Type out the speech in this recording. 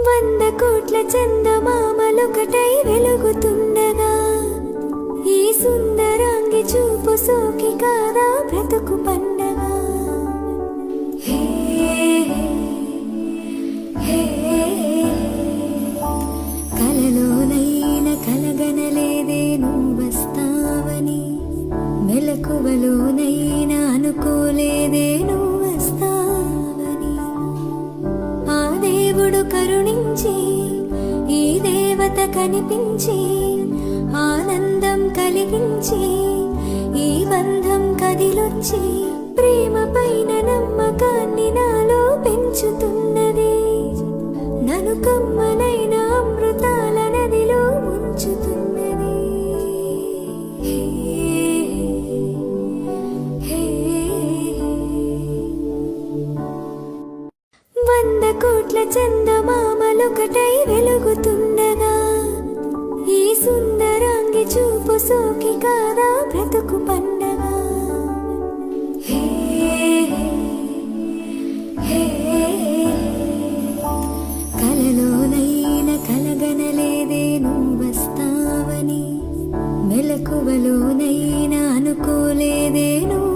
వంద కోట్ల చందమామలొకటై వెలుగుతుండగా ఈ సుందరాంగి చూపు సోకి కాదా బ్రతుకు పండగ. హే హే కలలోనైన కలగనలేదే నువ్వస్తావని, మెలకువలోనైనా అనుకోలేదే నువ్వస్తావని. ఆ దేవుడు కరుణించి ఈ దేవత కనిపించి ఆనందం కలిగించి ఈ బంధం కదిలొచ్చి ప్రేమ పైన నమ్మకాన్ని నాలో పెంచుతున్నది. నన్ను కమ్మనైన అమృతాల నదిలో ముంచుతున్నది. వంద కోట్ల చందమామలొకటై వెలుగుతుండగా ఈ సుందరాంగి చూపు సోకి కాదా బ్రతుకు పండగ. హే హే కలలోనైన కలగనలేదే నువ్వస్తావని, మెలకువలోనైనా అనుకోలేదే నువ్వు